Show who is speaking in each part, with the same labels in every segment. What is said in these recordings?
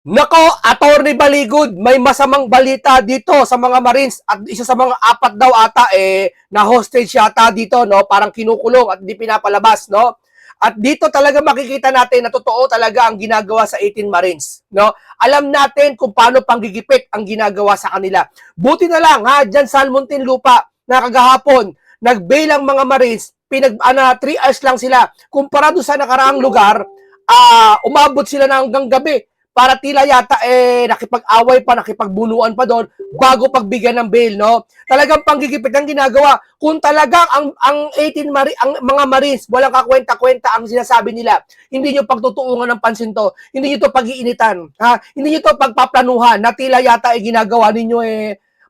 Speaker 1: Nako, Attorney Baligud, may masamang balita dito sa mga Marines at isa sa mga apat daw ata na hostage yata dito, no? Parang kinukulong at hindi pinapalabas, no? At dito talaga makikita natin na totoo talaga ang ginagawa sa 18 Marines, no? Alam natin kung paano panggigipit ang ginagawa sa kanila. Buti na lang ha, diyan sa Muntinlupa na kagahapon, nag-bail ang mga Marines, 3 hours lang sila. Kumpara doon sa nakaraang lugar, umabot sila na hanggang gabi para tila yata nakipag-away pa, nakipagbunuan pa doon bago pagbigyan ng bail, no? Talagang panggigipit ang ginagawa. Kung talagang ang 18 ang mga Marines walang kakwenta-kwenta ang sinasabi nila, hindi niyo pagtutuungan ng pansin to. Hindi niyo to pag-iinitan, ha? Hindi niyo to pagpaplanuhan na tila yata ginagawa ninyo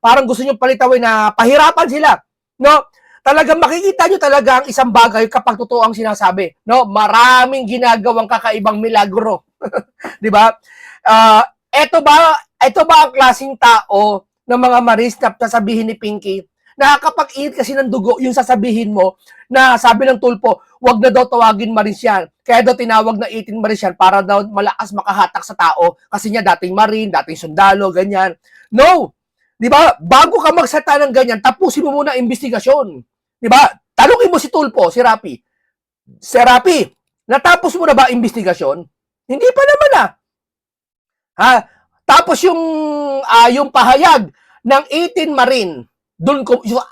Speaker 1: parang gusto niyo palitawin na pahirapan sila, no? Talagang makikita nyo talaga ang isang bagay kapag totoo ang sinasabi, no? Maraming ginagawang kakaibang milagro. 'Di ba? Ito ba ang klaseng tao ng mga Marines na sasabihin ni Pinky? Nakakapag-init kasi ng dugo yung sasabihin mo na sabi ng tulpo, wag na daw tawagin Marines yan. Kaya daw tinawag na 18 Marines yan para daw malakas makahatak sa tao kasi niya dating Marine, dating sundalo, ganyan. No! 'Di ba? Bago ka magsata ng ganyan, tapusin mo muna ang investigasyon. 'Di ba? Tanungin mo si Tulpo, si Rapi. Si Rapi, natapos mo na ba ang investigasyon? Hindi pa naman Ha? Tapos yung pahayag ng 18 Marine,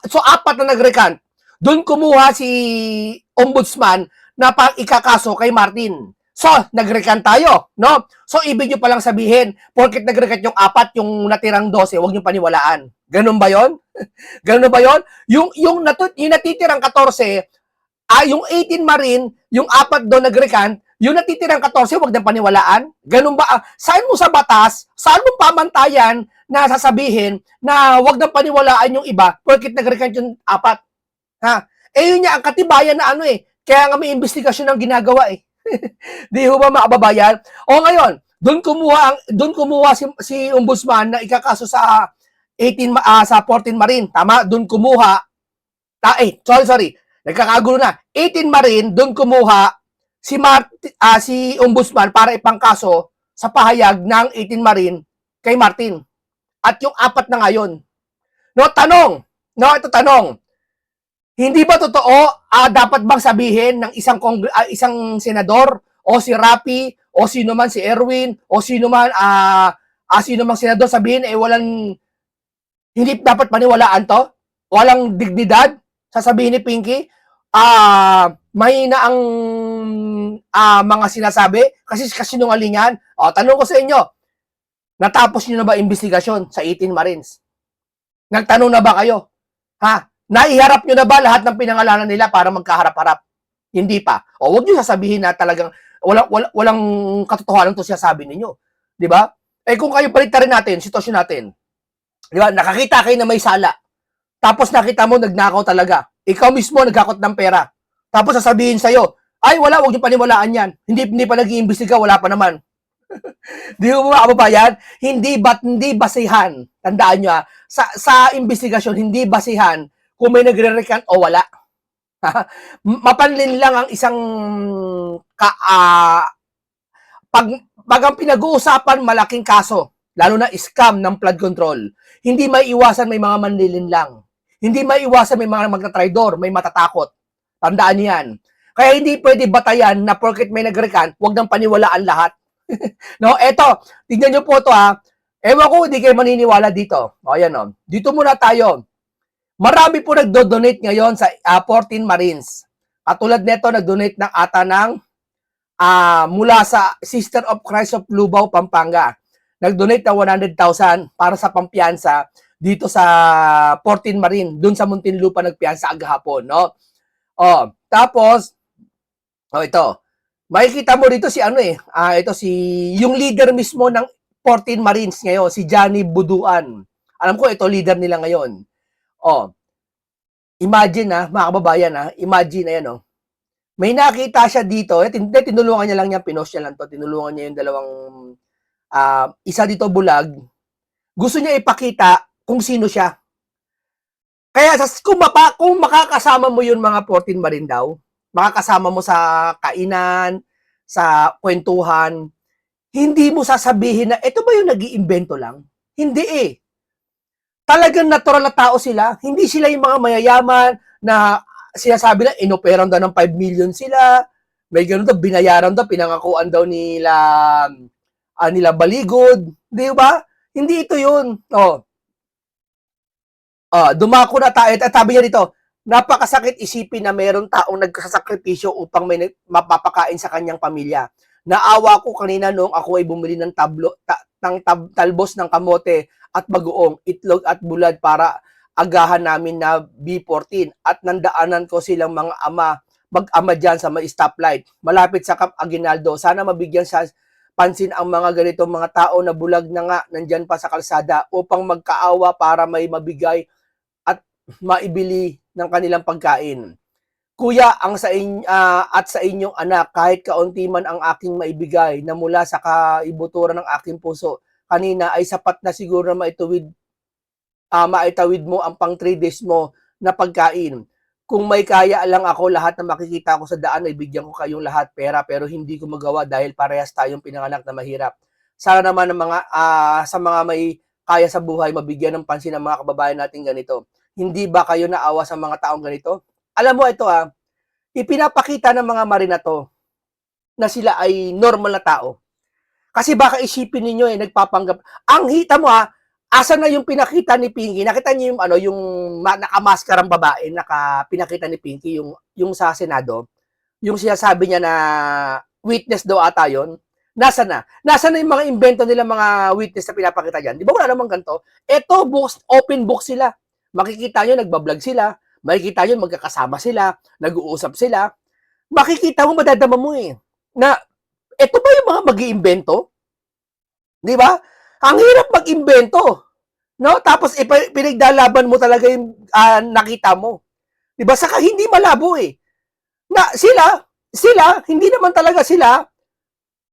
Speaker 1: so apat na nag-recant, doon kumuha si Ombudsman na ikakaso kay Martin. So, nag-recant tayo, no? So, ibig nyo palang sabihin, porket nag-recant yung apat, yung natirang 12, huwag nyo paniwalaan. Ganun ba yon? Ganun ba yon? Yung natitirang 14, yung 18 Marine, yung apat doon nag-recant, yung natitirang 14, wag na paniwalaan. Ganun ba? Saan mo sa batas, saan mo pamantayan na sasabihin na wag na paniwalaan yung iba porkit nag-recant yung apat? Ha? Yun niya ang katibayan na kaya nga may investigasyon ang ginagawa Di ho ba mga kababayan? O ngayon, doon kumuha si Ombudsman na ikakaso sa 18 sa 14 Marine. Tama? Doon kumuha. Sorry. Nagkakagulo na. 18 Marine, doon kumuha si Ombudsman para ipangkaso sa pahayag ng 18 Marine kay Martin. At yung apat na ngayon. No, ito tanong. Hindi ba totoo, dapat bang sabihin ng isang senador o si Rapi o sino man si Erwin o sino man sino mang senador sabihin hindi dapat paniwalaan to? Walang dignidad? Sasabihin ni Pinky, mahina ang mga sinasabi kasi kasinungalingan. Tanong ko sa inyo, natapos niyo na ba investigasyon sa 18 Marines? Nagtanong na ba kayo? Ha? Naiharap nyo na ba lahat ng pinangalanan nila para magkaharap-harap? Hindi pa. Huwag nyo sasabihin na talagang walang katotohanan to sinasabi ninyo. Di ba? Kung kayo paligtarin natin, sitwasyon natin. Di ba? Nakakita kayo na may sala. Tapos nakita mo, nagnakaw talaga. Ikaw mismo nagkakot ng pera. Tapos sasabihin sa'yo, ay wala, huwag nyo paniwalaan yan. Hindi pa nag-iimbestiga, wala pa naman. Di mo ba kababayan? Hindi basihan. Tandaan nyo sa investigasyon, hindi basihan kung may nagre-recant o wala. Mapanlin lang ang isang pag ang pinag-uusapan malaking kaso, lalo na scam ng flood control, hindi maiiwasan may mga manlilin lang. Hindi maiiwasan may mga magtatraidor, may matatakot. Tandaan niyo yan. Kaya hindi pwede batayan na porket may nag-recant, huwag nang paniwalaan lahat. No, eto, tignan niyo po to Ewan ko, hindi kayo maniniwala dito. Ayan Dito muna tayo. Marami po nagdo-donate ngayon sa 14 Marines. Katulad nito, nag-donate ng ata ng mula sa Sister of Christ of Lubao, Pampanga. Nag-donate ng 100,000 para sa pampiyansa dito sa 14 Marine, dun sa Muntinlupa nagpiyansa agahapon, no? Tapos, ito. Makikita mo dito si yung leader mismo ng 14 Marines ngayon, si Johnny Buduan. Alam ko ito leader nila ngayon. Imagine mga kababayan imagine ayan may nakita siya dito, tinulungan niya lang niya, pinost niya lang to, tinulungan niya yung dalawang isa dito bulag. Gusto niya ipakita kung sino siya. Kaya kung makakasama mo yung mga 14 Marine daw, makakasama mo sa kainan, sa kwentuhan, hindi mo sasabihin na ito ba yung nag-iimbento lang? Hindi eh. Talagang natural na tao sila. Hindi sila yung mga mayayaman na sinasabi na inoperan daw ng 5 million sila. May ganun daw, binayaran daw, pinangakuan daw nila Baligod. Di ba? Hindi ito yun. Dumako na tayo. At sabi niya dito, napakasakit isipin na mayroong taong nagsasakripisyo upang may mapapakain sa kanyang pamilya. Naawa ko kanina noong ako ay bumili ng talbos ng kamote at bagoong, itlog at bulad para agahan namin na B14 at nandaanan ko silang mga mag-ama dyan sa may stoplight malapit sa Cap Aguinaldo. Sana mabigyan sa pansin ang mga ganitong mga tao na bulag na nga nandyan pa sa kalsada upang magkaawa para may mabigay at maibili ng kanilang pagkain. Kuya, at sa inyong anak, kahit kaunti man ang aking maibigay na mula sa kaibuturan ng aking puso, kanina ay sapat na siguro na maitawid mo ang pang 3 days mo na pagkain. Kung may kaya lang ako, lahat na makikita ko sa daan ay bigyan ko kayong lahat pera, pero hindi ko magawa dahil parehas tayong pinanganak na mahirap. Sana naman sa mga may kaya sa buhay, mabigyan ng pansin ng mga kababayan natin ganito. Hindi ba kayo naawa sa mga taong ganito? Alam mo ito ipinapakita ng mga marina to na sila ay normal na tao. Kasi baka isipin ninyo nagpapanggap. Ang hita mo asa na yung pinakita ni Pinky? Nakita niyo yung nakamaskarang babae, pinakita ni Pinky yung sa Senado, yung sinasabi niya na witness daw ata yun. Nasa na yung mga invento nila, mga witness na pinapakita diyan? Di ba wala namang ganito? Ito, open book sila. Makikita nyo, nagbablog sila. Makikita nyo, magkakasama sila. Nag-uusap sila. Makikita mo, madadama mo na ito ba yung mga mag-iimbento? Di ba? Ang hirap mag-imbento. No? Tapos pinagdalaban mo talaga yung nakita mo. Di ba? Saka hindi malabo na sila, hindi naman talaga sila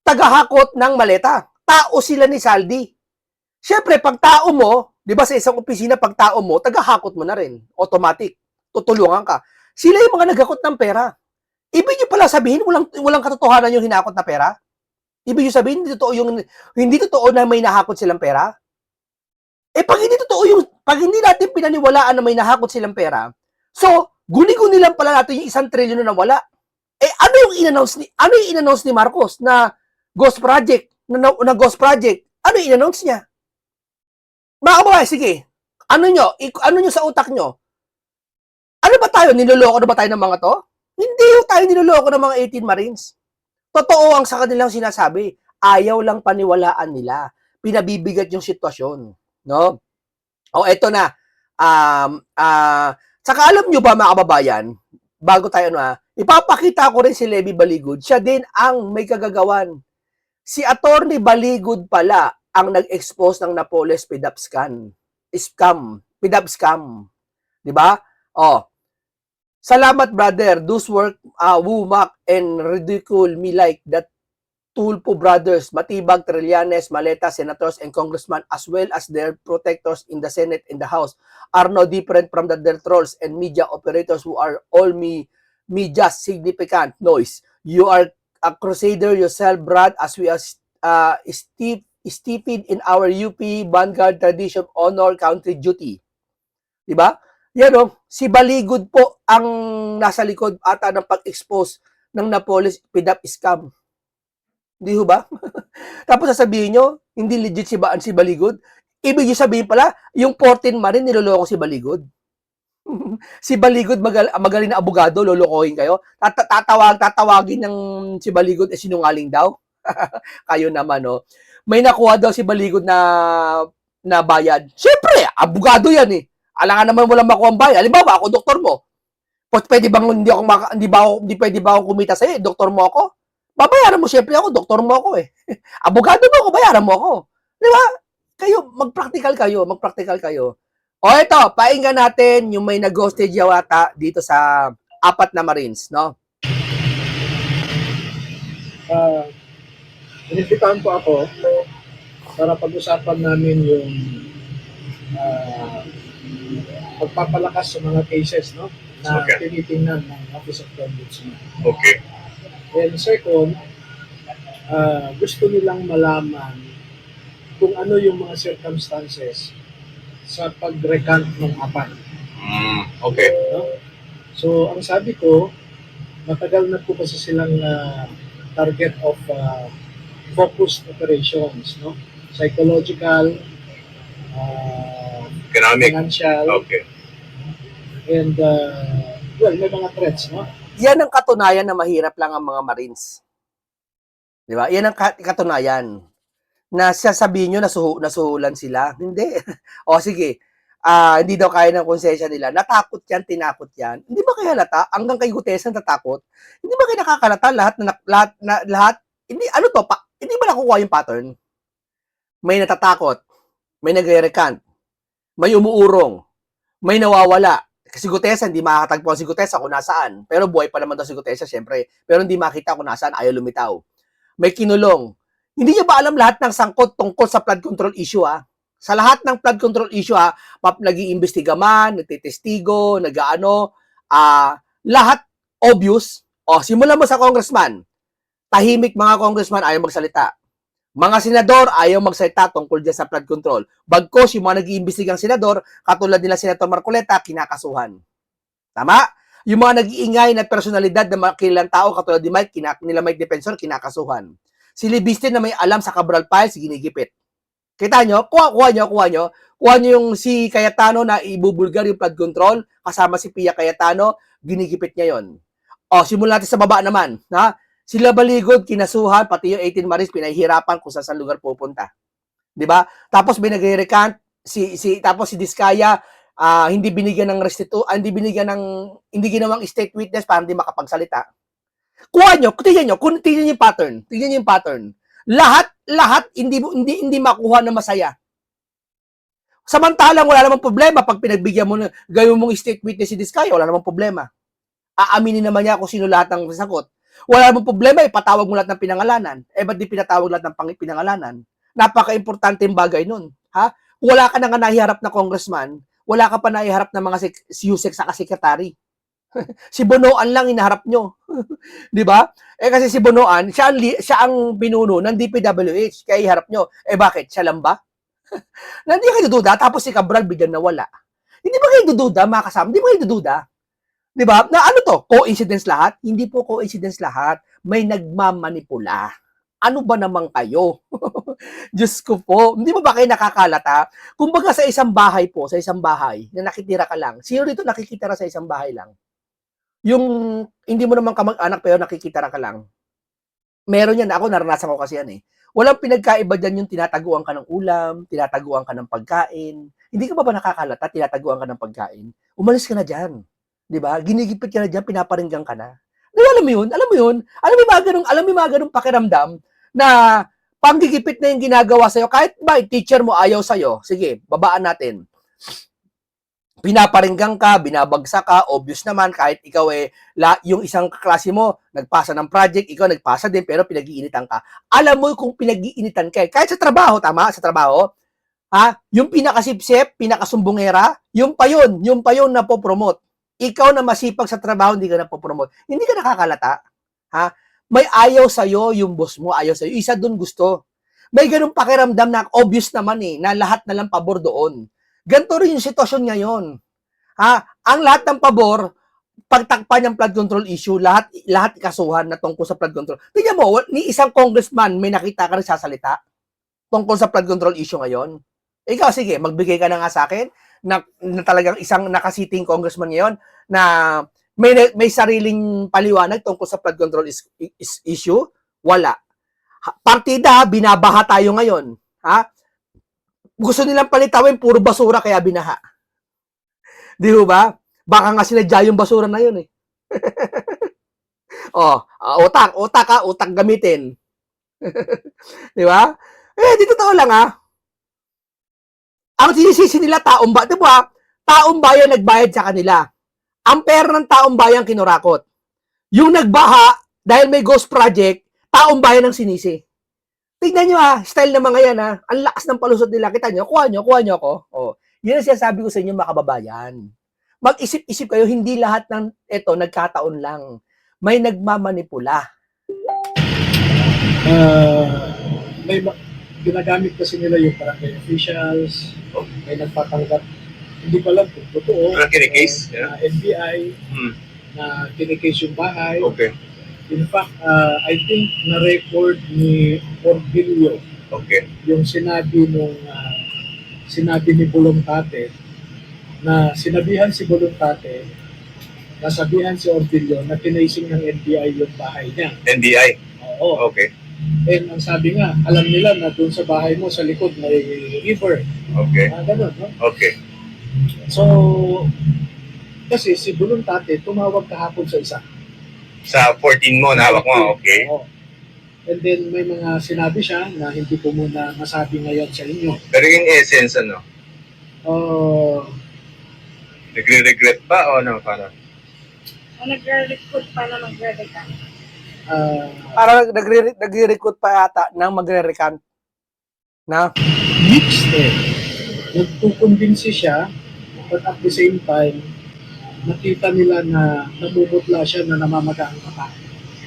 Speaker 1: tagahakot ng maleta. Tao sila ni Saldi. Siyempre, pag tao mo, di ba sa isang opisina, pag tao mo, tagahakot mo na rin. Automatic. Tutulungan ka. Sila yung mga naghakot ng pera. Ibig nyo pala sabihin, walang katotohanan yung hinakot na pera? Ibig nyo sabihin, hindi totoo na may nahakot silang pera? Pag hindi natin pinaniwalaan na may nahakot silang pera, so, guni-guni lang pala natin yung 1 trilyon na wala. Ano yung in-announce ni Marcos na ghost project, na ghost project? Ano yung in-announce niya? Mga kababayan, sige. Ano nyo sa utak nyo? Ano ba tayo? Niloloko na ba tayo ng mga to? Hindi tayo niloloko ng mga 18 Marines. Totoo ang sa kanilang sinasabi. Ayaw lang paniwalaan nila. Pinabibigat yung sitwasyon. No? Eto na. Saka alam nyo ba mga kababayan, bago tayo ipapakita ko rin si Levy Baligod. Siya din ang may kagagawan. Si Attorney Baligod pala ang nag-expose ng Napoles PDAP scam. Di ba? Salamat brother. Those work wumak and ridicule me like that Tulpo brothers, Matibag, Trillanes, Maleta, senators and congressmen as well as their protectors in the Senate and the House are no different from their trolls and media operators who are all me just significant noise. You are a crusader yourself, Brad, as we are steeped in our UP vanguard tradition, honor, country duty. Diba? Yan si Baligod po ang nasa likod ata ng pag-expose ng Napoles PDAP scam. Di ba? Tapos sasabihin nyo, hindi legit si Baligod. Ibig nyo sabihin pala, yung 14 Marine niloloko si Baligod. Si Baligod magaling na abogado, lolokohin kayo. Tatawagin ng si Baligod sinungaling daw. Kayo naman, May nakuha daw si Baligod na bayad. Siyempre, abogado yan Alangan naman walang makuha ang bayad. Halimbawa, ako doktor mo. Pwede bang hindi pwede ba akong kumita sa'yo? Doktor mo ako? Babayaran mo siyempre ako, doktor mo ako Abogado mo ako, bayaran mo ako. Di ba? Mag-practical kayo. Ito, painggan natin yung may nag-ghosted yawata dito sa 4 na Marines, no?
Speaker 2: Inibitahan po ako para pag-usapan namin yung pagpapalakas sa mga cases, no? Na tinitingnan ng Office of the Ombudsman.
Speaker 3: Okay.
Speaker 2: And second, gusto nilang malaman kung ano yung mga circumstances sa pag-recant ng APAN.
Speaker 3: Okay.
Speaker 2: No? So, ang sabi ko, matagal na po kasi silang target of focused operations, no? Psychological,
Speaker 3: Economic.
Speaker 2: financial,
Speaker 3: Okay.
Speaker 2: and well, may mga threats, no?
Speaker 1: Yan ang katunayan na mahirap lang ang mga Marines. Di ba? Yan ang katunayan. Na sasabihin nyo nasuhulan sila. Hindi. O sige, hindi daw kaya ng konsensya nila. Natakot yan, tinakot yan. Hindi ba kaya halata? Hanggang kay Gutesa natatakot. Hindi ba kaya nakakalata lahat, hindi, ano to, hindi ba nakukuha yung pattern? May natatakot, may nagre-recant, may umuurong, may nawawala. Si Gutesa, hindi makakatagpuan si Gutesa kung nasaan. Pero buhay pa naman daw si Gutesa, syempre. Pero hindi makita kung nasaan, ayaw lumitaw. May kinulong. Hindi niya ba alam lahat ng sangkot tungkol sa flood control issue, ha? Sa lahat ng flood control issue, ha, nag-iimbestiga man, nagtitestigo, lahat obvious. O, simulan mo sa congressman. Tahimik mga congressman, ayaw magsalita. Mga senador, ayaw magsalita tungkol dyan sa flood control. Bagkos, yung mga nag-iimbestigang senador, katulad nila Senator Marcoleta, kinakasuhan. Tama? Yung mga nag-iingay na personalidad na makilang tao, katulad ni nila Mike Defensor, kinakasuhan. Si Libiste na may alam sa Cabral Files, ginigipit. Kita nyo? Kuha nyo yung si Cayetano na ibubulgar yung flood control, kasama si Pia Cayetano, ginigipit niya yon. O, simulan natin sa baba naman. Ha? Sila Baligod, kinasuhan, pati yung 18 Marines, pinahihirapan kung saan lugar pupunta. Diba? Tapos may nagre-recant, tapos si Diskaya, hindi binigyan ng hindi ginawang state witness para hindi makapagsalita. Kuha nyo, tingnan nyo yung pattern. Lahat hindi makuha na masaya. Samantalang wala namang problema pag pinagbigyan mo gawin mong state witness si Diskaya, wala namang problema. Aaminin naman niya kung sino lahat ng sagot. Wala namang problema, ipatawag mo lahat ng pinangalanan. Ba't di pinatawag lahat ng pinangalanan? Napaka-importante yung bagay nun. Ha? Wala ka na nga nahiharap na congressman, wala ka pa nahiharap na mga USEC sa sekretary. Si Bonoan lang inaharap nyo. Di ba? Kasi si Bonoan, siya ang pinuno ng DPWH. Kaya iharap nyo. Bakit? Siya lang ba? Hindi kayo dududa. Tapos si Cabral bigyan nawala. Hindi ba kayo dududa, mga kasama? Hindi ba kayo dududa? Di ba? Na ano to? Coincidence lahat? Hindi po coincidence lahat. May nagmamanipula. Ano ba naman kayo? Diyos ko po. Hindi ba kayo nakakalata? Kumbaga sa isang bahay na nakitira ka lang. Sino dito nakikitira sa isang bahay lang? Yung hindi mo naman kamag-anak pero nakikitira ka lang. Meron yan. Ako, naranasan ko kasi yan eh. Walang pinagkaiba dyan yung tinataguan ka ng ulam, tinataguan ka ng pagkain. Hindi ka ba nakakalata, tinataguan ka ng pagkain? Umalis ka na dyan. Di ba? Ginigipit ka na dyan, pinaparinggan ka na. Di, alam mo yun? Alam mo yung mga ganong pakiramdam na panggigipit na yung ginagawa sa'yo. Kahit ba, teacher mo ayaw sa'yo. Sige, babaan natin. Pinaparinggang ka, binabagsak ka, obvious naman, kahit ikaw yung isang kaklase mo, nagpasa ng project, ikaw nagpasa din, pero pinag-iinitan ka. Alam mo kung pinag-iinitan ka, kahit sa trabaho, tama? Sa trabaho, ha? Yung pinakasipsip, pinakasumbongera, yung pa yun na po-promote. Ikaw na masipag sa trabaho, hindi ka na po-promote. Hindi ka nakakalata, ha? May ayaw sa'yo, yung boss mo, ayaw sa'yo. Isa dun gusto. May ganung pakiramdam na obvious naman na lahat na lang pabor doon. Ganito rin yung sitwasyon ngayon. Ha? Ang lahat ng pabor, pagtakpan ng flood control issue, lahat kasuhan na tungkol sa flood control. Tingnan mo, ni isang congressman may nakita ka rin sasalita tungkol sa flood control issue ngayon. Ikaw, sige, magbigay ka na nga sa akin na talagang isang nakasiting congressman ngayon na may sariling paliwanag tungkol sa flood control issue. Wala. Partida, binabaha tayo ngayon. Ha? Gusto nilang palitawin, puro basura kaya binaha. Di ba? Baka nga sinadya yung basura na yun eh. Utak gamitin. Di ba? Di totoo lang Ang sinisisi nila taong bayan, di ba? Taong bayan nagbayad sa kanila. Ang pera ng taong bayan kinurakot. Yung nagbaha, dahil may ghost project, taong bayan ang sinisi. Tignan nyo style ng mga yan Ang lakas ng palusot nila. Kita nyo, kuha nyo ako. Yun ang sinasabi ko sa inyo mga kababayan. Mag-isip-isip kayo, hindi lahat ng ito nagkataon lang. May nagmamanipula.
Speaker 2: May ginagamit kasi nila yung barangay officials, may nagpapanggap, hindi ko alam kung totoo,
Speaker 3: Kinikase? Yeah.
Speaker 2: na NBI,
Speaker 3: Hmm.
Speaker 2: na kinikase yung bahay.
Speaker 3: Okay.
Speaker 2: In fact, I think na-record ni Orbilio
Speaker 3: Okay.
Speaker 2: yung sinabi ni Bolontate na sinabihan si Bolontate, nasabihan si Orbilio na kinasing ng NBI yung bahay niya.
Speaker 3: NDI?
Speaker 2: Oo.
Speaker 3: Okay.
Speaker 2: And ang sabi nga, alam nila na doon sa bahay mo sa likod may river.
Speaker 3: Okay.
Speaker 2: Ganun, no?
Speaker 3: Okay.
Speaker 2: So, kasi si Bolontate tumawag kahapon sa isa.
Speaker 3: Sa 14 mo, nahawak mo, okay.
Speaker 2: Oo. And then may mga sinabi siya na hindi ko muna masabi ngayon sa inyo.
Speaker 3: Pero yung essence, ano? Nagre-regret ba o ano? Paano?
Speaker 4: O nagre-recruit pa na magre-recant.
Speaker 1: Parang nagre-recruit pa yata ng magre-recant. Na?
Speaker 2: Mixed eh. Nagkukumbinsi siya, but at the same time, nakita nila na namumutla siya na namamaga ang mata.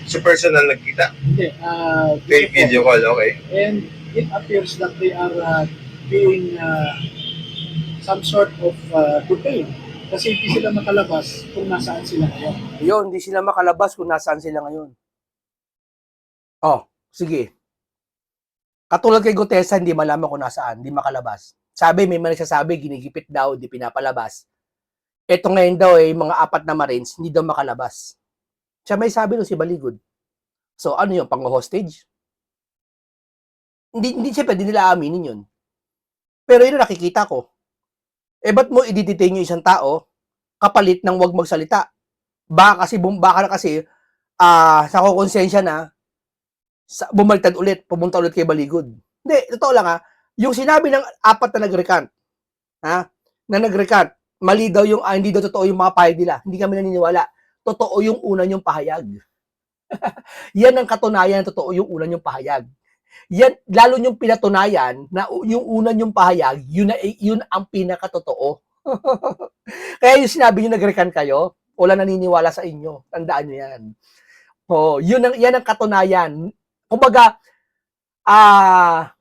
Speaker 3: Sa personal nagkita?
Speaker 2: Hindi.
Speaker 3: Video call, okay.
Speaker 2: And it appears that they are being some sort of detained. Kasi hindi sila makalabas kung nasaan sila ngayon.
Speaker 1: Yun, hindi sila makalabas kung nasaan sila ngayon. Oh, sige. Katulad kay Gutesa, hindi malaman kung nasaan, hindi makalabas. Sabi, may mga nagsasabi, ginigipit daw, di pinapalabas. Ito ngayon daw mga 4 na Marines, hindi daw makalabas. Siya may sabi no si Baligod. So, ano yung pang-hostage? Hindi siya pwede nila aminin yun. Pero yun ang nakikita ko. Ba't mo i-detain yung isang tao kapalit ng wag magsalita? Baka na kasi sa konsensya na bumaliktad ulit, pumunta ulit kay Baligod. Hindi, totoo lang yung sinabi ng 4 na nag-recant, na nag-recant, mali daw yung, hindi daw totoo yung mga pahayag nila. Hindi kami naniniwala. Totoo yung una yung pahayag. Yan ang katunayan na totoo yung una yung pahayag. Yan, lalo yung pinatunayan na yung una yung pahayag, yun ang pinakatotoo. Kaya yung sinabi nyo nag-recant kayo, wala naniniwala sa inyo. Tandaan nyo yan. Yan ang katunayan. Kumbaga,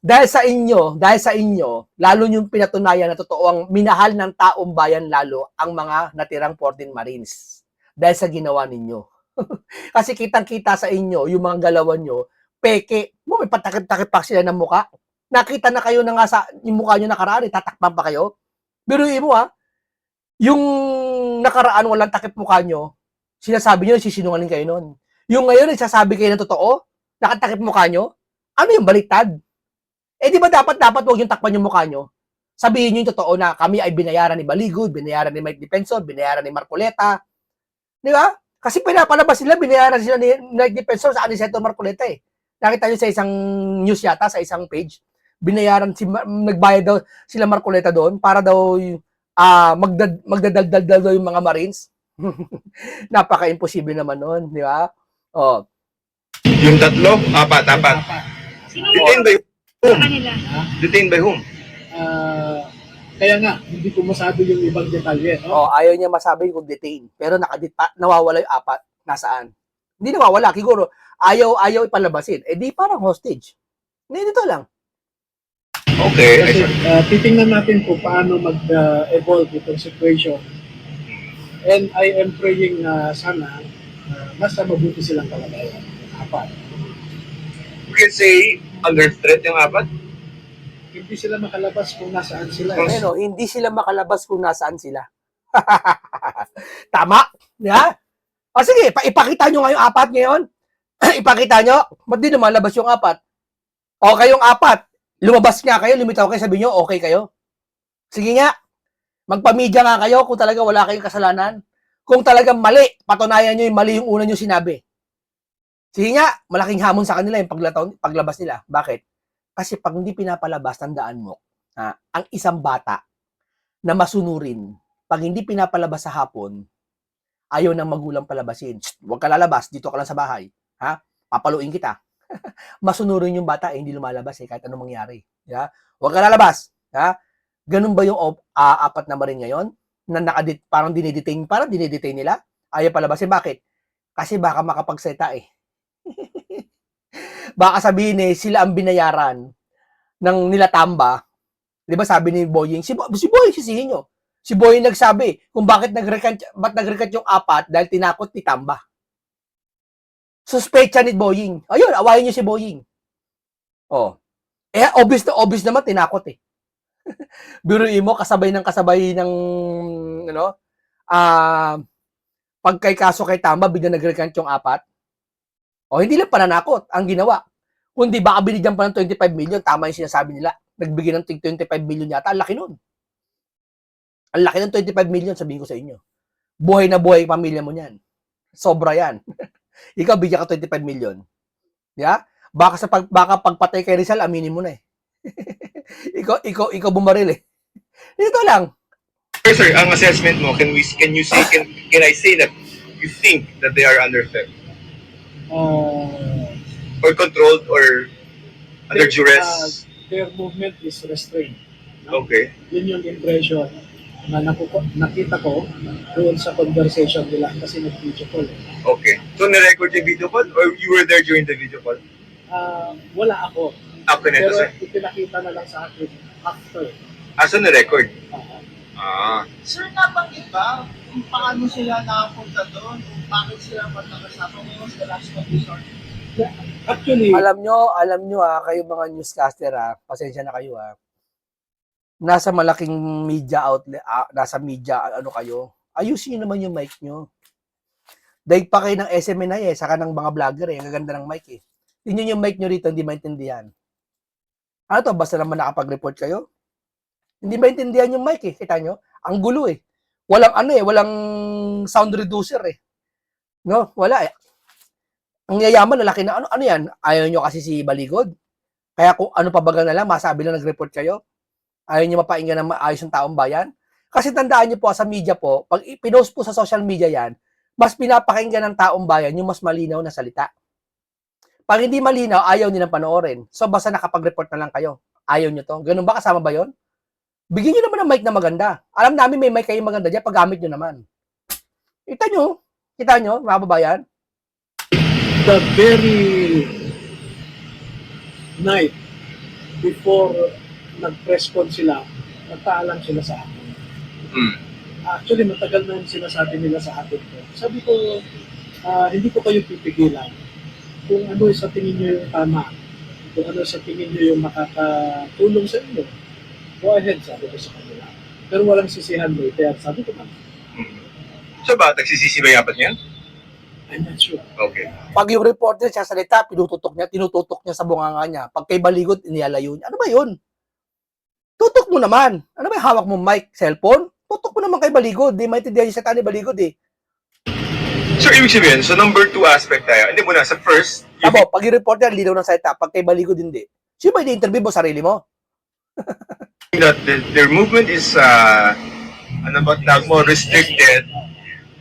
Speaker 1: dahil sa inyo, lalo yung pinatunayan na totoo ang minahal ng taong bayan lalo ang mga natirang 14 Marines. Dahil sa ginawa ninyo. Kasi kitang-kita sa inyo, yung mga galawan nyo, peke, may patakip-takip pa sila ng muka. Nakita na kayo na nga sa yung mukha nyo nakaraan, tatakpan pa kayo. Biruin mo yung nakaraan walang takip mukha nyo, sinasabi nyo, sisinungaling kayo nun. Yung ngayon, nagsasabi kayo ng totoo, nakatakip mukha nyo, ano yung baliktad? Di ba dapat huwag yung takpan yung mukha nyo? Sabihin nyo yung totoo na kami ay binayaran ni Baligod, binayaran ni Mike Defensor, binayaran ni Marcoleta. Di ba? Kasi pinapalabas sila, binayaran sila ni Mike Defensor sa Aniceto Marcoleta Nakita nyo sa isang news yata, sa isang page, binayaran, nagbayad daw sila Marcoleta doon para daw magdadaldal daw yung mga Marines. Napaka-imposible naman nun, di ba?
Speaker 3: Yung 3, 4.
Speaker 4: Sino
Speaker 3: Detained by
Speaker 4: sa kanila?
Speaker 3: Detained by whom?
Speaker 2: Kaya nga, hindi ko masabi yung ibang detalye. No?
Speaker 1: Ayaw niya masabi kung detain. Pero nawawala yung 4. Nasaan? Hindi nawawala. Siguro, ayaw ipalabasin. Di parang hostage. Hindi, dito lang.
Speaker 3: Okay.
Speaker 2: Kasi titingnan natin kung paano mag-evolve itong situation. And I am praying na sana nasa mabuti silang kalagayan. 4.
Speaker 3: We can say, under threat yung 4?
Speaker 2: Hindi sila makalabas kung nasaan sila.
Speaker 1: Hindi sila makalabas kung nasaan sila. Tama? Yeah? Sige, ipakita nyo nga yung 4 ngayon. Ipakita nyo. Ba't di lumalabas yung 4? O kayong 4, lumabas nga kayo, lumitaw kayo, sabi nyo, okay kayo. Sige nga, magpamedya nga kayo kung talaga wala kayong kasalanan. Kung talagang mali, patunayan nyo yung mali yung una nyo sinabi. Sige nga, malaking hamon sa kanila yung paglabas nila. Bakit? Kasi pag hindi pinapalabas, tandaan mo, ang isang bata na masunurin, pag hindi pinapalabas sa hapon, ayaw ng magulang palabasin. Huwag ka lalabas, dito ka lang sa bahay. Papaluin kita. Masunurin yung bata, hindi lumalabas kahit anong mangyari. Huwag ka lalabas. Ganun ba yung 4 na Marine ngayon? Na parang dinidetain nila? Ayaw palabasin. Bakit? Kasi baka makapagsalita Baka sabihin sila ang binayaran ng nila Tamba. Di ba sabi ni Boying, si Boying sisihin nyo. Si Boying nagsabi kung ba't nag-recant yung apat dahil tinakot ni Tamba. Suspecha ni Boying. Ayun, awayin nyo si Boying. Oh. Obvious na obvious naman, tinakot eh. Biruin mo, kasabay ng pag kay kaso kay Tamba, biglang nag-recant yung apat. O, hindi lang pananakot ang ginawa. Kundi baka binigyan pa ng 25 million, tama yung sinasabi nila. Nagbigay ng 25 million yata, ang laki nun. Ang laki ng 25 million, sabihin ko sa inyo. Buhay na buhay pamilya mo niyan. Sobra yan. Ikaw, bigyan ka 25 million. Yeah? Baka pagpatay kay Rizal, aminin mo na eh. ikaw bumaril eh. Dito lang.
Speaker 3: Sir, ang assessment mo, can I say that you think that they are under threat? Or controlled or under duress?
Speaker 2: Their movement is restrained.
Speaker 3: Okay.
Speaker 2: Yun yung impression na nakita ko doon sa conversation nila kasi nag-video call.
Speaker 3: Okay. So, na-record yung video call or you were there during the video call?
Speaker 2: Wala ako.
Speaker 3: After nito,
Speaker 2: Pero
Speaker 3: sir?
Speaker 2: ipinakita na lang sa akin after.
Speaker 3: So na-record?
Speaker 5: Sir, nabanggit ba kung paano sila nakapunta doon? Kung bakit sila magkakasama mo sa last resort?
Speaker 2: Actually,
Speaker 1: Alam nyo kayo mga newscaster pasensya na kayo nasa malaking media outlet, nasa media, kayo, ayusin nyo naman yung mic nyo. Daig pa kayo ng SMNI saka ng mga vlogger ang gaganda ng mic Tingnan yung mic nyo rito, hindi maintindihan. Ano to, basta naman nakapag-report kayo? Hindi maintindihan yung mic kita nyo? Ang gulo walang sound reducer No, wala Ang yayaman, lalaki na, ano yan? Ayaw nyo kasi si Baligod? Kaya kung ano pa baga na lang, masabi lang nag-report kayo? Ayaw nyo mapainggan ng maayos ng taong bayan? Kasi tandaan nyo po sa media po, pag pinost po sa social media yan, mas pinapakinggan ng taong bayan yung mas malinaw na salita. Pag hindi malinaw, ayaw nilang panoorin. So basta nakapag-report na lang kayo. Ayaw nyo to. Ganun ba? Kasama ba yon? Bigyan nyo naman ng mic na maganda. Alam namin may mic kayo maganda dyan, paggamit nyo naman. Kita nyo, mga babayan?
Speaker 2: the very night before nag-press con sila, nagpaalam sila sa akin. Actually, matagal na yung sinasabi nila sa akin ko. Sabi ko, hindi ko kayo pipigilan. Kung ano sa tingin nyo yung tama, kung ano sa tingin nyo yung makakatulong sa inyo, go ahead, sabi ko sa kanila. Pero walang sisihan later, sabi ko naman.
Speaker 3: So ba, nagsisisi ba yapat niyan?
Speaker 2: I'm not sure.
Speaker 3: Okay.
Speaker 1: Pag yung reporter siya salita, tinututok niya sa bunganga niya. Pag kay Baligod, inilalayo niya. Ano ba yun? Tutok mo naman. Ano ba yung hawak mo mic, cellphone? Tutok mo naman kay Baligod. Di maintindihan yung salita ni Baligod
Speaker 3: So, ibig sabihin, so number 2 aspect tayo. Hindi mo na, sa first,
Speaker 1: Tabo, pag yung reporter, linaw ng salita. Pag kay Baligod, hindi. Sino ba i-interview mo? Sarili mo?
Speaker 3: that their movement is, more restricted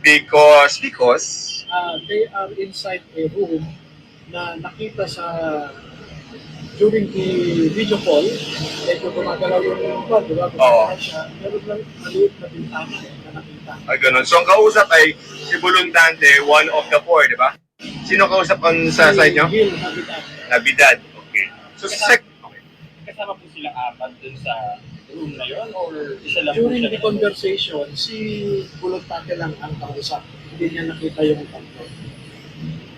Speaker 3: because
Speaker 2: They are inside a room na nakita sa during the video call, kung gumagalaw yung phone, diba?
Speaker 3: Oo.
Speaker 2: Siya, meron lang maliit na bintana na nakita.
Speaker 3: ganun. So, ang kausap ay si Buluntante, one of the 4, di ba? Sino kausap on sa side nyo?
Speaker 2: Gil, Navidad.
Speaker 3: Nabidad. Okay. So, okay.
Speaker 6: Kasama po sila apat dun sa room na yon or isa lang po
Speaker 2: During
Speaker 6: siya?
Speaker 2: the conversation, si Buluntante lang ang kausap. Hindi niya nakita yung tatlo.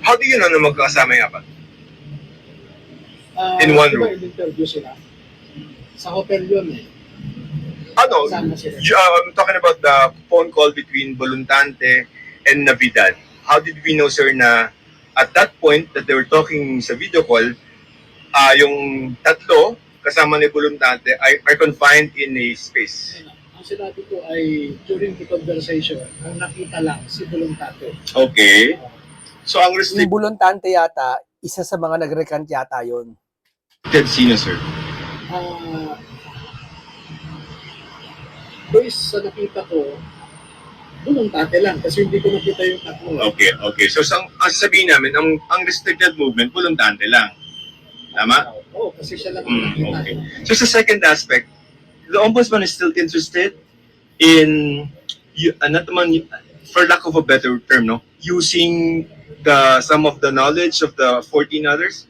Speaker 3: How do you know na magkakasama yung apat? In one room.
Speaker 2: In-interview sila. Sa hotel yun
Speaker 3: Ano?
Speaker 2: Sama sila.
Speaker 3: I'm talking about the phone call between Buluntante and Navidad. How did we know, sir, na at that point that they were talking sa video call, yung tatlo kasama ni Buluntante are confined in a space?
Speaker 2: Ang sinabi ko ay during the conversation, ang nakita lang si Buluntante.
Speaker 3: Okay. So, ang
Speaker 1: Yung
Speaker 3: restricted
Speaker 1: Buluntante yata, isa sa mga nag-recant yata yun.
Speaker 3: sino, sir?
Speaker 2: Based sa nakita ko, Buluntante lang kasi hindi ko nakita yung tatlo.
Speaker 3: Okay. So, ang sabihin namin, ang restricted movement, Buluntante lang. Tama?
Speaker 2: Oo, kasi siya lang ang nakita.
Speaker 3: Okay. So, sa second aspect, the ombudsman is still interested in, for lack of a better term, using some of the knowledge of the 14 others?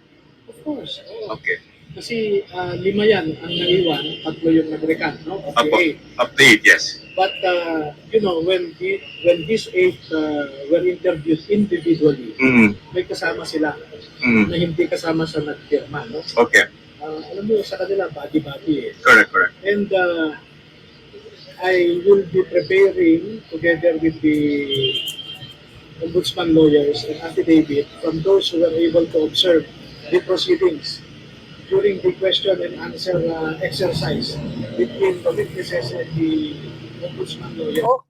Speaker 2: Of course. Oo.
Speaker 3: Okay.
Speaker 2: Kasi 5 yan ang naiwan, 3 yung nag-recant, no? Of
Speaker 3: Apo.
Speaker 2: the 8.
Speaker 3: Up to 8, yes.
Speaker 2: But, when these 8 were interviewed individually, may kasama sila na hindi kasama sa nagpirma, no?
Speaker 3: Okay.
Speaker 2: Alam mo, sa kanila, body-body eh.
Speaker 3: Correct, correct.
Speaker 2: And I will be preparing together with the ombudsman lawyers and affidavit from those who were able to observe the proceedings during the question and answer exercise between the witnesses and the ombudsman lawyer.
Speaker 1: Oh,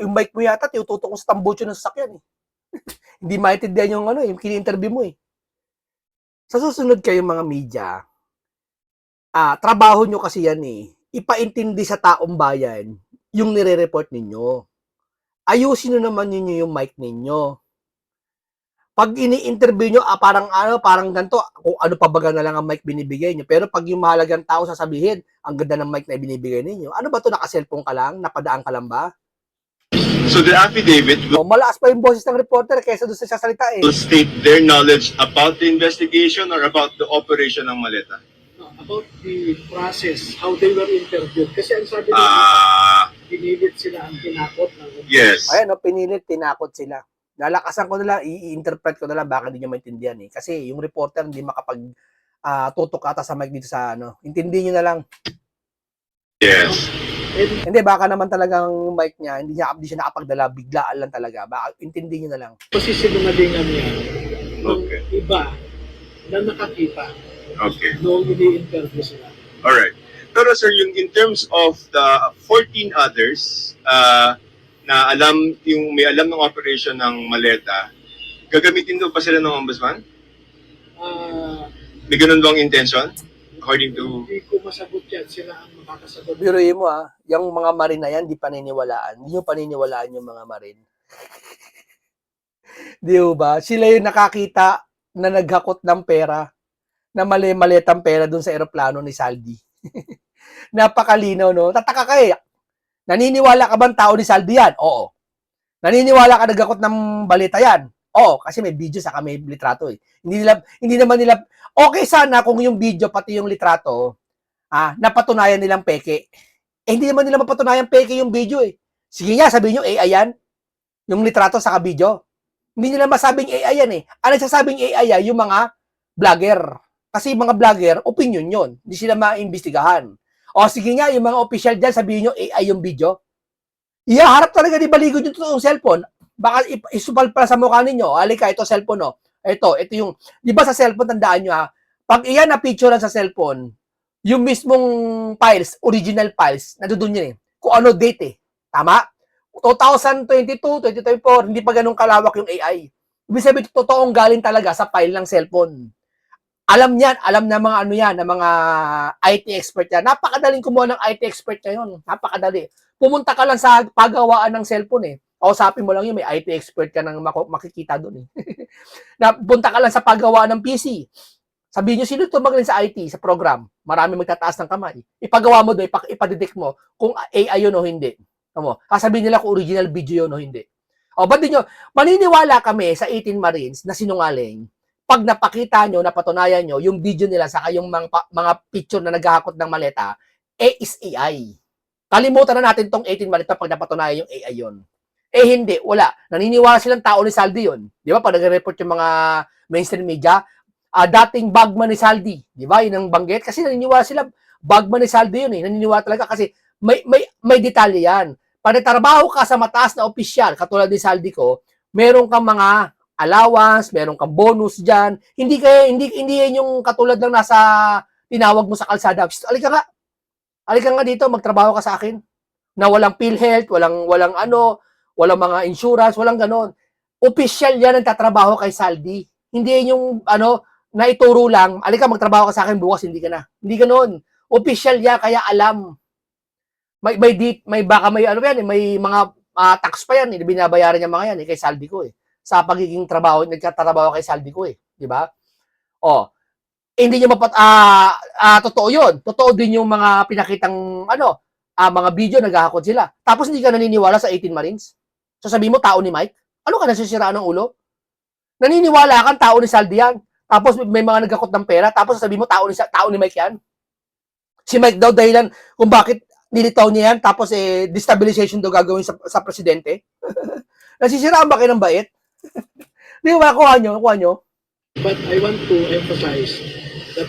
Speaker 1: yung mic mo yata, tinututok ko sa tambucho ng sasakyan eh. Hindi maintindihan yung yung kini-interview mo eh. Sa susunod kayo mga media, trabaho nyo kasi yan eh. Ipaintindi sa taong bayan yung nire-report ninyo. Ayusin nyo naman ninyo yung mic ninyo. Pag ini-interview nyo, parang ganito, kung ano pa baga na lang ang mic binibigay nyo. Pero pag yung mahalagang tao sasabihin, ang ganda ng mic na binibigay ninyo, ano ba to, naka-cellphone ka lang? Napadaan ka lang ba?
Speaker 3: So the affidavit will
Speaker 1: Malakas pa yung boses ng reporter kaysa doon sa sasalita eh.
Speaker 3: state their knowledge about the investigation or about the operation ng maleta?
Speaker 2: No, about the process, how they were interviewed. Kasi ang sabi nila, pinilit sila ang tinakot ng
Speaker 3: Yes.
Speaker 1: Ayan, pinilit, tinakot sila. Nalakasan ko na lang, i-interpret ko na lang baka hindi nyo maintindihan eh. Kasi yung reporter hindi makapag tutok ata sa mic dito sa Intindihin nyo na lang.
Speaker 3: Yes.
Speaker 1: Hindi, baka naman talagang yung mic niya, hindi siya nakapagdala, biglaan lang talaga. Baka intindihin nyo na lang.
Speaker 2: Kasi sinungalingan niya ng
Speaker 3: Okay.
Speaker 2: iba na nakakita
Speaker 3: Okay.
Speaker 2: noong ini-interview sila.
Speaker 3: Alright. Pero sir, yung in terms of the 14 others na may alam ng operation ng maleta, gagamitin daw pa sila ng ombudsman?
Speaker 2: Ah,
Speaker 3: May ganun bang intention? According to...
Speaker 2: hindi ko masagot yan. Sila ang makakasagot.
Speaker 1: Biruin mo yung mga marin na yan, di paniniwalaan. Hindi nyo paniniwalaan yung mga marin. Di ba? Sila yung nakakita na naghakot ng pera, na mali-malitang pera dun sa eroplano ni Saldi. Napakalinaw, no? Tataka ka eh. Naniniwala ka bang tao ni Saldi yan? Oo. Naniniwala ka naghakot ng balita yan? Oo, kasi may video saka may litrato eh. Hindi naman nila, okay sana kung yung video pati yung litrato, napatunayan nilang peke. Hindi naman nila mapatunayan peke yung video eh. Sige nga, sabihin nyo, AI yan. Yung litrato saka video. Hindi nila masabing AI yan eh. Ang nagsasabing AI yan, yung mga vlogger. Kasi yung mga vlogger, opinion yun. Hindi sila maimbestigahan. O sige nga, yung mga official dyan, sabihin nyo, AI yung video. Iyaharap talaga ni Baligod yung totoong cellphone. Baka isupal pala sa mukha ninyo. Halika, ito cellphone, no? Ito yung, di ba sa cellphone, tandaan nyo pag iyan na picture sa cellphone, yung mismong files, original files, nandoon yun eh. Kung ano date eh. Tama? 2022, 2024, hindi pa ganun kalawak yung AI. Ibig sabihin, totoong galing talaga sa file ng cellphone. Alam na mga ng mga IT expert yan. Napakadaling kumuha ng IT expert ngayon. Napakadali. Pumunta ka lang sa paggawaan ng cellphone eh. Kausapin mo lang yun, may IT expert ka nang makikita doon eh. Punta ka lang sa paggawaan ng PC. Sabihin nyo, sino ito magaling sa IT, sa program? Marami magtataas ng kamay. Ipagawa mo doon, ipadetect mo kung AI yun o hindi. Sasabihin nila kung original video yun o hindi. O, ba't nyo, maniniwala kami sa 18 Marines na sinungaling pag napakita nyo, napatunayan nyo, yung video nila sa yung mga picture na naghahakot ng maleta, is AI. Kalimutan na natin tong 18 Marines pag napatunayan yung AI yun. Hindi, wala. Naniniwala silang tao ni Saldi yun. Di ba? Pag nag-report yung mga mainstream media, dating bagman ni Saldi. Di ba? Yun ang banggit. Kasi naniniwala sila, bagman ni Saldi yun eh. Naniniwala talaga kasi may detalye yan. Pag trabaho ka sa mataas na opisyal, katulad ni Saldi ko, meron kang mga allowance, meron kang bonus dyan. Hindi yan yung katulad lang nasa tinawag mo sa kalsada. Alika nga dito, magtrabaho ka sa akin. Na walang PhilHealth, walang mga insurance, walang ganon. Opisyal yan ang tatrabaho kay Saldi. Hindi yan yung, naituro lang, alika magtrabaho ka sa akin, bukas hindi ka na. Hindi ganon. Opisyal yan, kaya alam. May mga tax pa yan, binabayaran niya mga yan, kay Saldi ko sa pagiging nagtatrabaho kay Saldi ko di ba? Hindi niyo totoo yun. Totoo din yung mga pinakitang, mga video, naghahakot sila. Tapos hindi ka naniniwala sa 18 Marines? Sasabihin mo, tao ni Mike? Ano ka nasisiraan ng ulo? Naniniwala kang tao ni Saldi yan. Tapos may mga nagkakot ng pera, tapos sabi mo tao ni Mike yan. Si Mike daw dahilan kung bakit nilitaw niya yan, tapos destabilization daw gagawin sa presidente. Nasisiraan ba kayo ng bait? Di ba, kuha nyo?
Speaker 2: But I want to emphasize that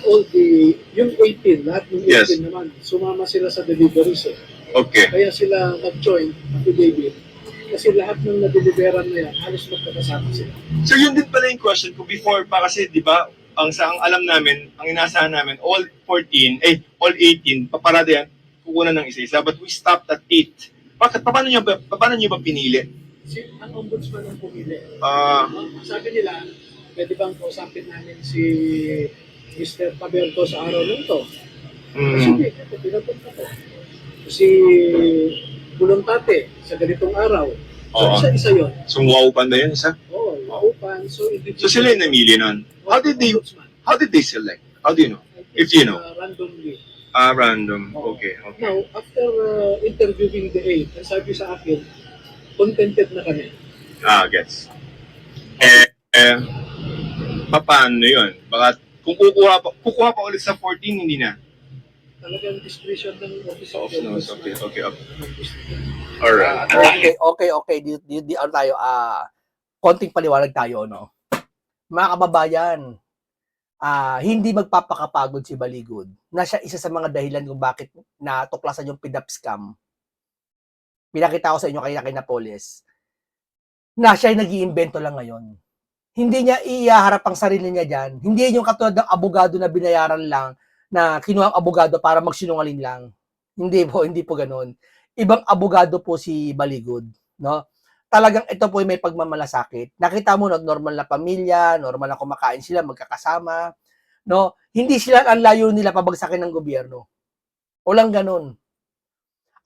Speaker 2: yung 18, lahat ng 18
Speaker 3: Yes.
Speaker 2: naman, sumama sila sa deliveries.
Speaker 3: Okay.
Speaker 2: Kaya sila nag-join, affidavit, kasi lahat ng na-deliveran na yan, halos magkakasama sila.
Speaker 3: So yun din pala yung question ko before pa kasi 'di ba ang alam namin, ang inasahan namin all 18 paparada yan kukunan ng isa-isa but we stopped at 8. Bakit paano niyo ba pinili?
Speaker 2: Ang ombudsman ang pumili.
Speaker 3: Ah,
Speaker 2: Sabi nila, pwede bang kausapin namin si Mr. Paberto sa araw nung to? Sige, pinapunta ko. Si Bulontate sa ganitong araw. So,
Speaker 3: Oo.
Speaker 2: isa-isa yun.
Speaker 3: sumuwaupan na yun isa.
Speaker 2: Oo, upan. So,
Speaker 3: So sila yung namili nun. How did they select? How do you know? If you know.
Speaker 2: Randomly.
Speaker 3: Random. Okay.
Speaker 2: Now, after interviewing the 8, ang sabi sa akin, contented na kami.
Speaker 3: Gets. Paano yun? Baka kung kukuha pa ulit sa 14, hindi na.
Speaker 2: Talagang discretion ng office of
Speaker 3: Okay.
Speaker 2: the
Speaker 3: Alright.
Speaker 1: Okay. Di ano tayo, konting paliwanag tayo, no? Mga kababayan, hindi magpapakapagod si Baligod na siya isa sa mga dahilan kung bakit natuklasan yung PDAP scam. Pinakita ko sa inyo kay Napoles na siya ay nag-iimbento lang ngayon. Hindi niya iharap ang sarili niya dyan. Hindi yung katulad ng abogado na binayaran lang na kinuha ang abogado para magsinungaling lang. Hindi po ganoon. Ibang abogado po si Baligod, no? Talagang ito po may pagmamalasakit. Nakita mo na normal na pamilya, normal na kumakain sila, magkakasama, no? Hindi sila ang layo nila pabagsakin ng gobyerno. Walang ganun.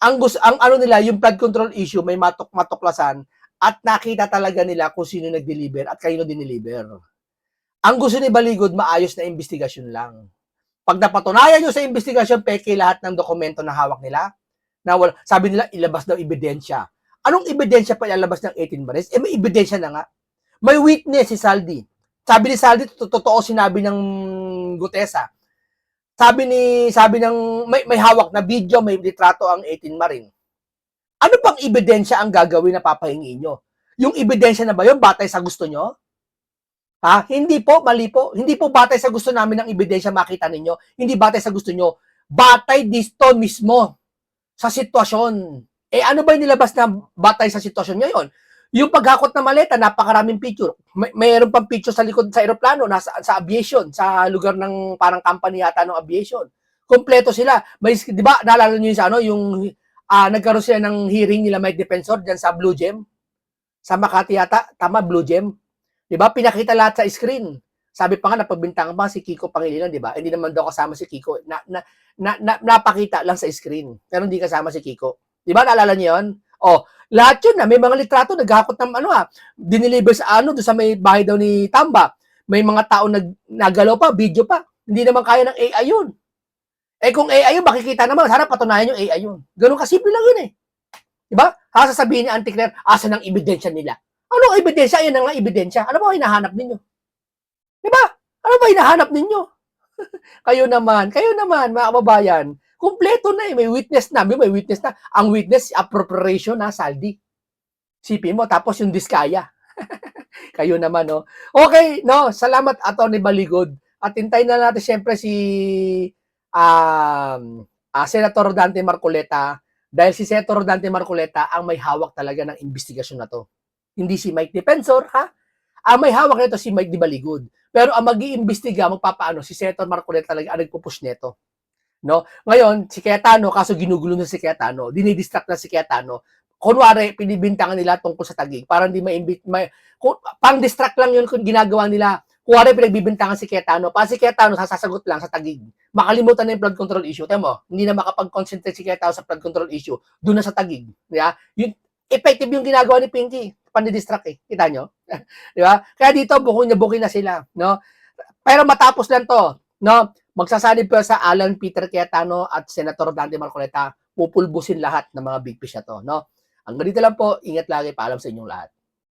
Speaker 1: Ang ano nila, yung flood control issue may matuklasan at nakita talaga nila kung sino nag-deliver at kanino dineliver. Ang gusto ni Baligod, maayos na investigasyon lang. Pag napatunayan nyo sa investigasyon, peke lahat ng dokumento na hawak nila, na wala, sabi nila, ilabas daw ebidensya. Anong ebidensya pa ilalabas ng 18 Maris? May ebidensya na nga. May witness si Saldi. Sabi ni Saldi, totoo sinabi ng Gutesa. Sabi ng may hawak na video, may litrato ang 18 Marin. Ano pang ebidensya ang gagawin na papahingi nyo? Yung ebidensya na ba yun, batay sa gusto nyo? Ha? Hindi po, mali po. Hindi po batay sa gusto namin ng ebidensya makita ninyo. Hindi batay sa gusto nyo. Batay dito mismo sa sitwasyon. Ano ba yung nilabas na batay sa sitwasyon nyo yun? Yung paghakot na maleta, napakaraming picture. Mayroon pang picture sa likod sa aeroplano, sa aviation, sa lugar ng parang company yata ng aviation. Kompleto sila. Di ba, naalala nyo yung nagkaroon sila ng hearing nila Mike Defensor dyan sa Blue Gem. Sa Makati yata, tama, Blue Gem. Di ba, pinakita lahat sa screen. Sabi pa nga, napagbintangan pa si Kiko Pangilinan, di ba? Hindi naman daw kasama si Kiko. Napakita lang sa screen. Pero hindi kasama si Kiko. Di ba, naalala niyo yun? Lahat yun na. May mga litrato, naghakot ng dineliver sa doon sa may bahay daw ni Tamba. May mga tao nagalaw pa, video pa. Hindi naman kaya ng AI yun. Kung AI yun, makikita naman. Sana patunayan yung AI yun. Ganun kasimple lang yun eh. Diba? Sasabihin ni Auntie Claire, asan ang ebidensya nila? Anong ebidensya? Ayan na nga ebidensya. Ano ba hinahanap ninyo? Diba? Ano ba hinahanap ninyo? Kayo naman, mga kababayan. Kumpleto na eh. May witness na. Ang witness, appropriation na, saldi. Sipin mo, tapos yung diskaya. Kayo naman, no? Okay, no? Salamat, Atty. Baligod. At hintayin na natin siyempre si Senator Dante Marcoleta, dahil si Senator Dante Marcoleta ang may hawak talaga ng investigasyon na to. Hindi si Mike Defensor, ha? Ang may hawak nito si Mike Di Baligod. Pero ang mag-iimbestiga, magpapaano, si Senator Marcoleta talaga ang nagpupush nito. No? Ngayon, si Cayetano, kaso ginugulo na si Cayetano, dinidistract na si Cayetano, kunwari, pinibintangan nila tungkol sa Taguig, para hindi pang-distract lang yun kung ginagawa nila. Kunwari, pinagbibintangan si Cayetano, para si Cayetano sasagot lang sa Taguig. Makalimutan na yung flood control issue. Tama mo, hindi na makapag-concentrate si Cayetano sa flood control issue, doon na sa Taguig. Yeah? Yung, effective yung ginagawa ni Pinky, pandidistract eh. Kita nyo? Di ba? Kaya dito, bukin na sila. No? Pero matapos lang to, no? Magsasanib pa sa Alan Peter Cayetano at Senator Dante Marcoleta, pupulbusin lahat ng mga big fish na to. No? Ang ganito lang po, ingat lagi, paalam sa inyong lahat.